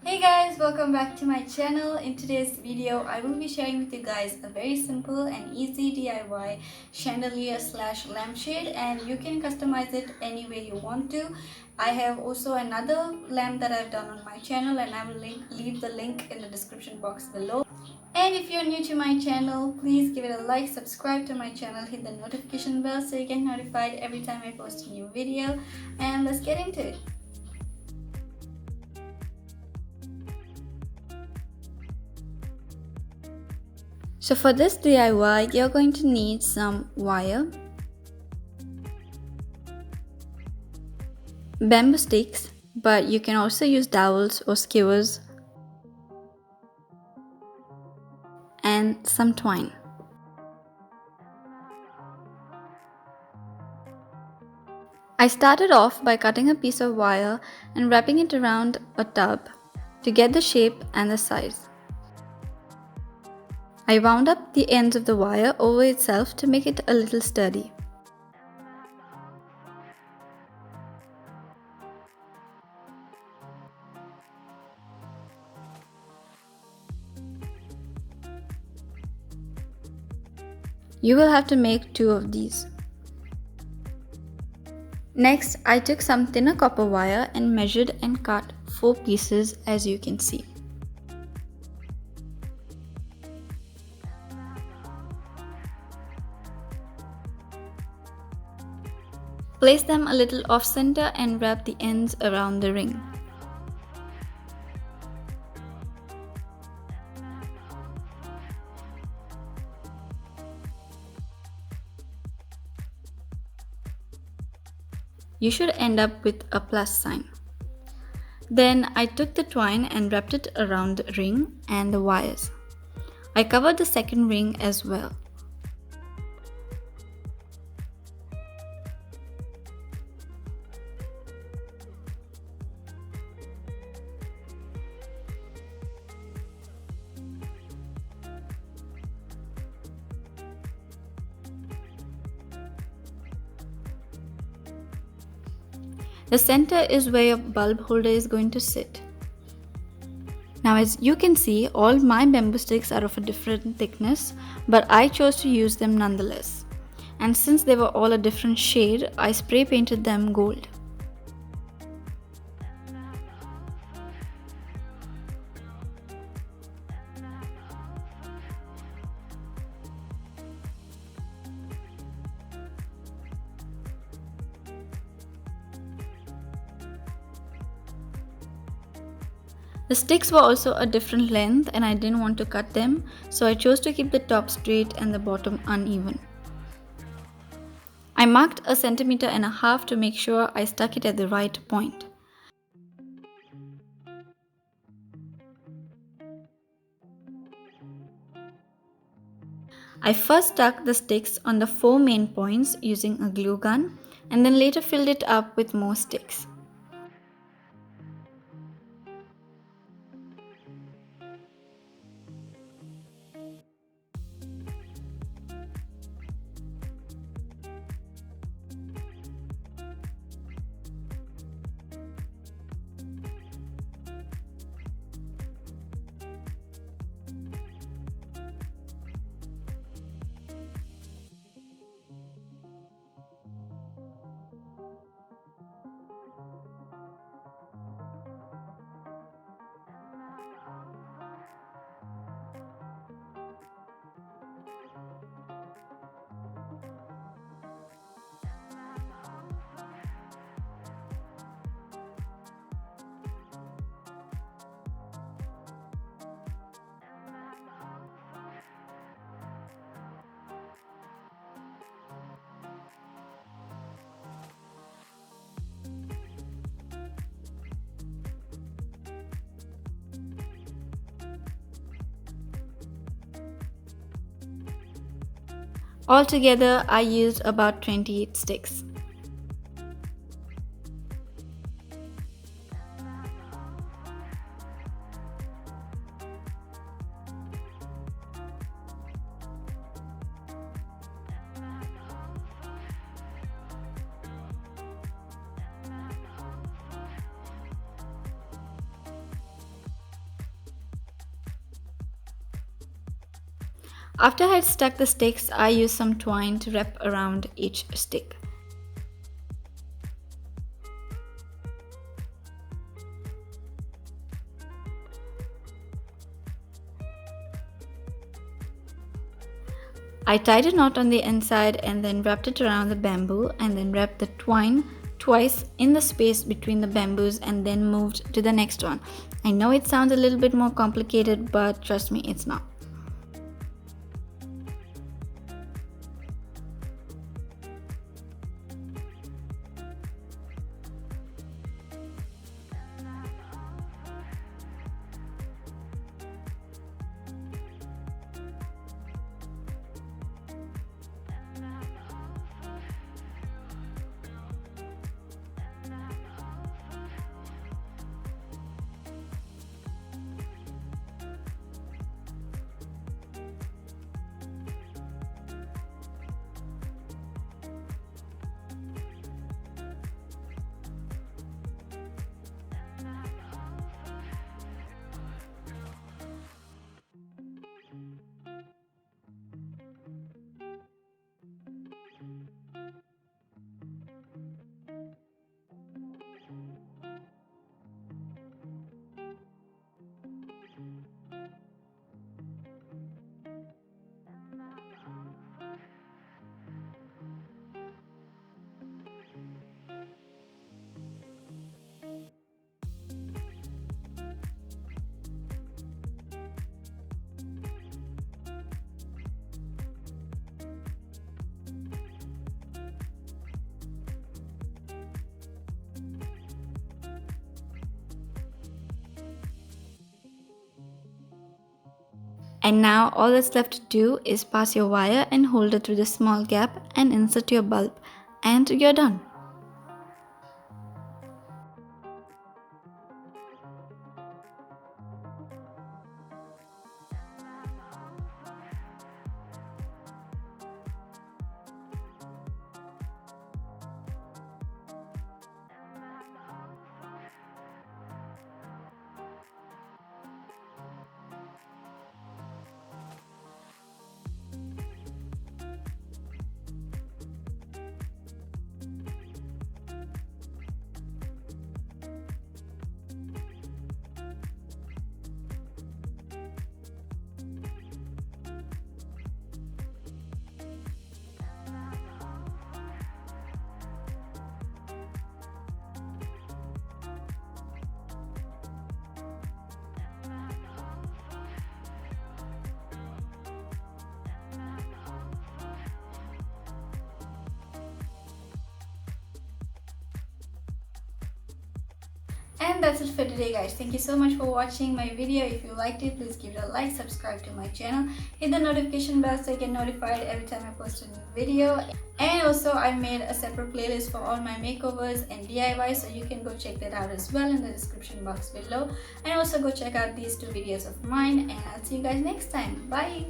Hey guys, welcome back to my channel. In today's video, I will be sharing with you guys a very simple and easy DIY chandelier slash lampshade, and you can customize it any way you want to. I have also another lamp that I've done on my channel, and I will leave the link in the description box below. And if you're new to my channel, please give it a like, subscribe to my channel, hit the notification bell so you get notified every time I post a new video, and let's get into it. So for this DIY, you're going to need some wire, bamboo sticks, but you can also use dowels or skewers, and some twine. I started off by cutting a piece of wire and wrapping it around a tub to get the shape and the size. I wound up the ends of the wire over itself to make it a little sturdy. You will have to make 2 of these. Next, I took some thinner copper wire and measured and cut 4 pieces, as you can see. Place them a little off center and wrap the ends around the ring. You should end up with a plus sign. Then I took the twine and wrapped it around the ring and the wires. I covered the second ring as well. The center is where your bulb holder is going to sit. Now, as you can see, all my bamboo sticks are of a different thickness, but I chose to use them nonetheless. And since they were all a different shade, I spray painted them gold. The sticks were also a different length and I didn't want to cut them, so I chose to keep the top straight and the bottom uneven. I marked 1.5 centimeters to make sure I stuck it at the right point. I first stuck the sticks on the 4 main points using a glue gun and then later filled it up with more sticks. Altogether, I used about 28 sticks. After I had stuck the sticks, I used some twine to wrap around each stick. I tied a knot on the inside and then wrapped it around the bamboo and then wrapped the twine twice in the space between the bamboos and then moved to the next one. I know it sounds a little bit more complicated, but trust me, it's not. And now all that's left to do is pass your wire and hold it through the small gap and insert your bulb, and you're done. And that's it for today, guys. Thank you so much for watching my video. If you liked it, please give it a like, subscribe to my channel, hit the notification bell so you get notified every time I post a new video. And also I made a separate playlist for all my makeovers and DIY, so you can go check that out as well in the description box below. And also go check out these two videos of mine, and I'll see you guys next time. Bye.